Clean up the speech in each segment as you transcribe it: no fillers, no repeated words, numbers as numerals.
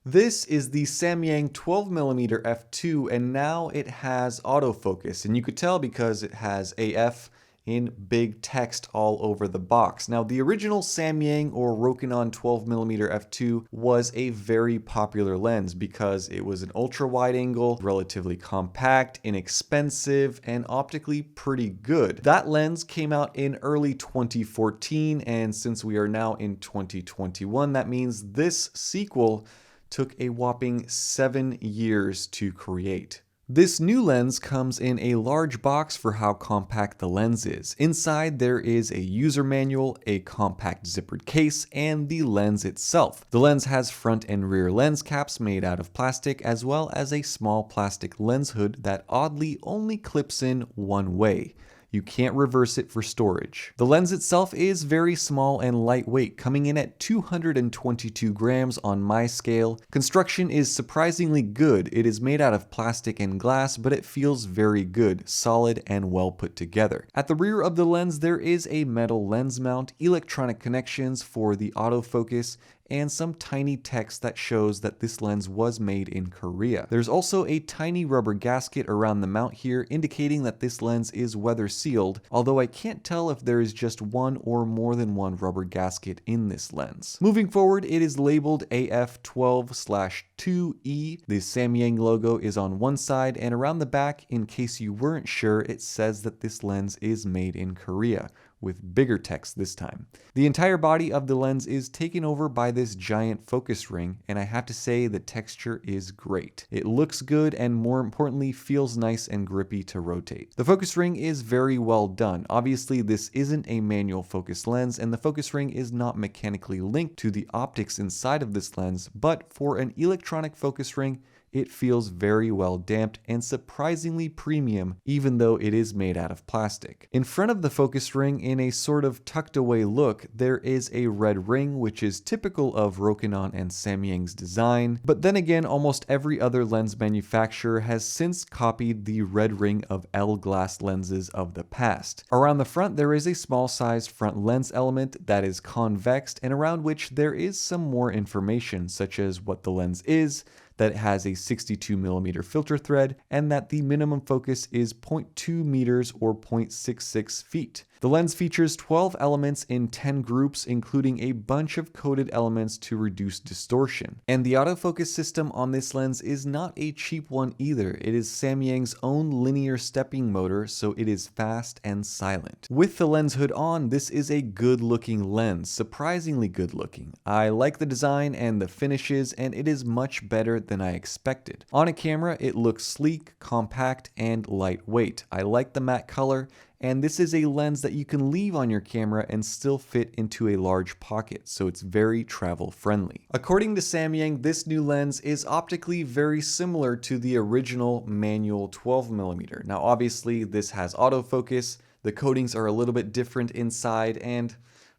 This is the Samyang 12mm f2, and now it has autofocus, and you could tell because it has AF in big text all over the box. Now, the original Samyang or Rokinon 12mm f2 was a very popular lens because it was an ultra-wide angle, relatively compact, inexpensive, and optically pretty good. That lens came out in early 2014, and since we are now in 2021, that means this sequel took a whopping 7 years to create. This new lens comes in a large box for how compact the lens is. Inside there is a user manual, a compact zippered case, and the lens itself. The lens has front and rear lens caps made out of plastic, as well as a small plastic lens hood that oddly only clips in one way. You can't reverse it for storage. The lens itself is very small and lightweight, coming in at 222 grams on my scale. Construction is surprisingly good. It is made out of plastic and glass, but it feels very good, solid, and well put together. At the rear of the lens, there is a metal lens mount, electronic connections for the autofocus, and some tiny text that shows that this lens was made in Korea. There's also a tiny rubber gasket around the mount here, indicating that this lens is weather sealed, although I can't tell if there is just one or more than one rubber gasket in this lens. Moving forward, it is labeled AF12/2E. The Samyang logo is on one side, and around the back, in case you weren't sure, it says that this lens is made in Korea, with bigger text this time. The entire body of the lens is taken over by this giant focus ring, and I have to say the texture is great. It looks good and more importantly feels nice and grippy to rotate. The focus ring is very well done. Obviously this isn't a manual focus lens and the focus ring is not mechanically linked to the optics inside of this lens, but for an electronic focus ring, it feels very well damped and surprisingly premium, even though it is made out of plastic. In front of the focus ring, in a sort of tucked away look, there is a red ring, which is typical of Rokinon and Samyang's design. But then again, almost every other lens manufacturer has since copied the red ring of L glass lenses of the past. Around the front, there is a small sized front lens element that is convexed and around which there is some more information, such as what the lens is, that it has a 62mm filter thread, and that the minimum focus is 0.2 meters or 0.66 feet. The lens features 12 elements in 10 groups, including a bunch of coded elements to reduce distortion. And the autofocus system on this lens is not a cheap one either. It is Samyang's own linear stepping motor, so it is fast and silent. With the lens hood on, this is a good looking lens, surprisingly good looking. I like the design and the finishes, and it is much better than I expected. On a camera, it looks sleek, compact, and lightweight. I like the matte color, and this is a lens that you can leave on your camera and still fit into a large pocket, so it's very travel friendly. According to Samyang, this new lens is optically very similar to the original manual 12mm. Now obviously this has autofocus, the coatings are a little bit different inside, and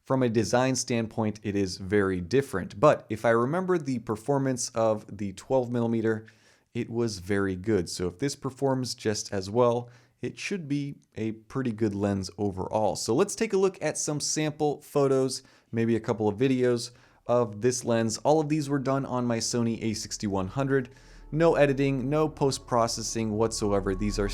from a design standpoint it is very different. But if I remember the performance of the 12mm, it was very good. So if this performs just as well, it should be a pretty good lens overall. So let's take a look at some sample photos, maybe a couple of videos of this lens. All of these were done on my Sony A6100. No editing, no post-processing whatsoever. These are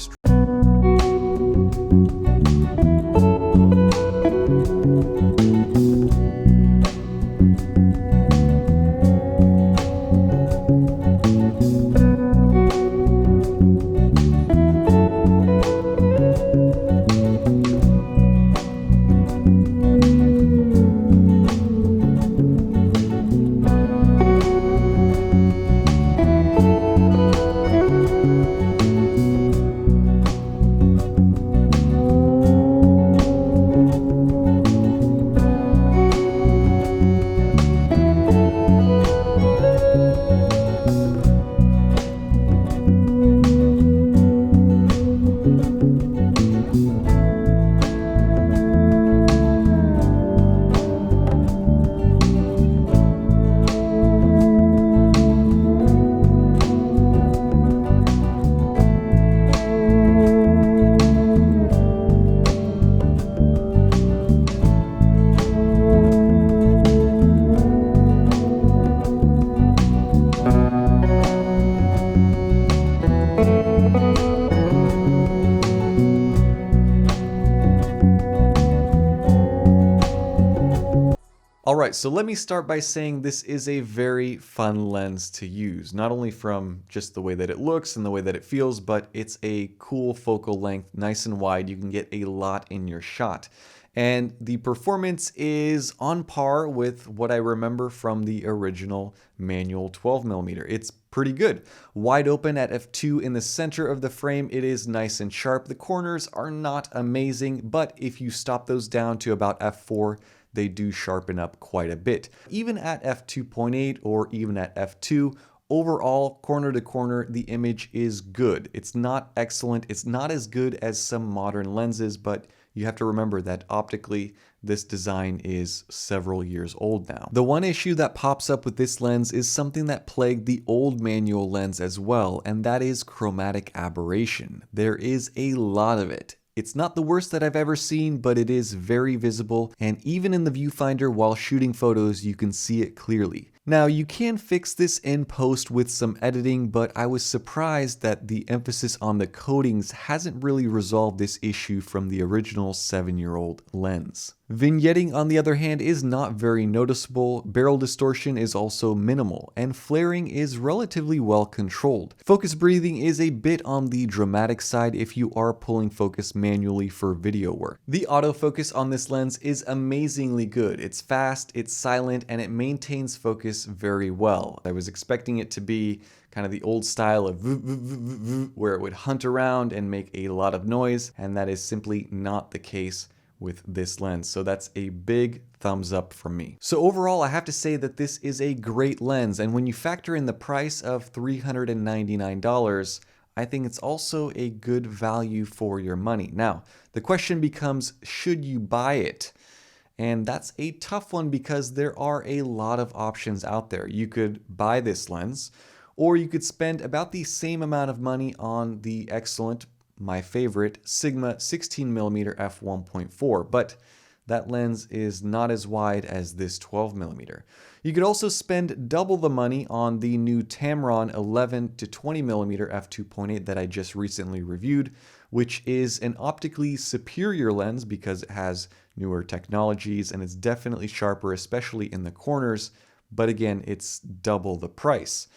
Alright, so let me start by saying this is a very fun lens to use, not only from just the way that it looks and the way that it feels, but it's a cool focal length, nice and wide. You can get a lot in your shot. And the performance is on par with what I remember from the original manual 12mm. It's pretty good. Wide open at f2 in the center of the frame, it is nice and sharp. The corners are not amazing, but if you stop those down to about f4, they do sharpen up quite a bit. Even at f2.8 or even at f2, overall, corner to corner, the image is good. It's not excellent. It's not as good as some modern lenses, but you have to remember that optically, this design is several years old now. The one issue that pops up with this lens is something that plagued the old manual lens as well, and that is chromatic aberration. There is a lot of it. It's not the worst that I've ever seen, but it is very visible, and even in the viewfinder while shooting photos, you can see it clearly. Now, you can fix this in post with some editing, but I was surprised that the emphasis on the coatings hasn't really resolved this issue from the original 7-year-old lens. Vignetting, on the other hand, is not very noticeable, barrel distortion is also minimal, and flaring is relatively well controlled. Focus breathing is a bit on the dramatic side if you are pulling focus manually for video work. The autofocus on this lens is amazingly good. It's fast, it's silent, and it maintains focus very well. I was expecting it to be kind of the old style of where it would hunt around and make a lot of noise, and that is simply not the case with this lens. So that's a big thumbs up from me. So overall, I have to say that this is a great lens, and when you factor in the price of $399, I think it's also a good value for your money. Now, the question becomes, should you buy it? And that's a tough one because there are a lot of options out there. You could buy this lens, or you could spend about the same amount of money on the excellent, my favorite, Sigma 16mm f1.4, but that lens is not as wide as this 12mm. You could also spend double the money on the new Tamron 11 to 20mm f2.8 that I just recently reviewed, which is an optically superior lens because it has newer technologies and it's definitely sharper, especially in the corners, but again, it's double the price.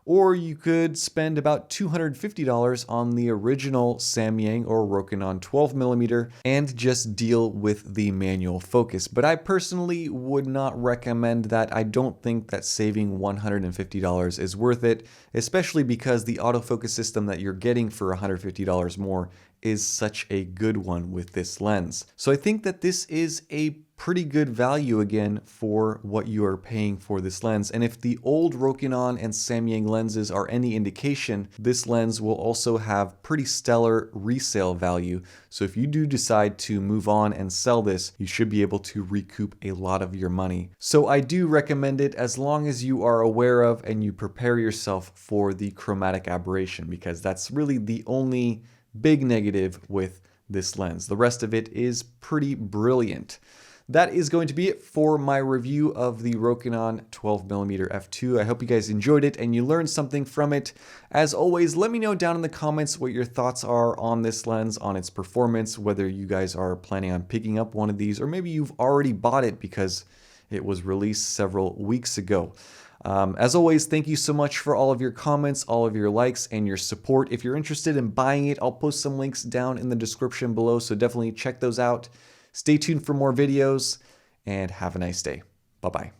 Or you could spend about $250 on the original Samyang or Rokinon 12mm and just deal with the manual focus. But I personally would not recommend that. I don't think that saving $150 is worth it, especially because the autofocus system that you're getting for $150 more is such a good one with this lens. So I think that this is a pretty good value again for what you are paying for this lens. And if the old Rokinon and Samyang lenses are any indication, this lens will also have pretty stellar resale value. So if you do decide to move on and sell this, you should be able to recoup a lot of your money. So I do recommend it as long as you are aware of and you prepare yourself for the chromatic aberration, because that's really the only big negative with this lens. The rest of it is pretty brilliant. That is going to be it for my review of the Rokinon 12mm f2. I hope you guys enjoyed it and you learned something from it. As always, let me know down in the comments what your thoughts are on this lens, on its performance, whether you guys are planning on picking up one of these, or maybe you've already bought it because it was released several weeks ago. As always, thank you so much for all of your comments, all of your likes, and your support. If you're interested in buying it, I'll post some links down in the description below, so definitely check those out. Stay tuned for more videos, and have a nice day. Bye-bye.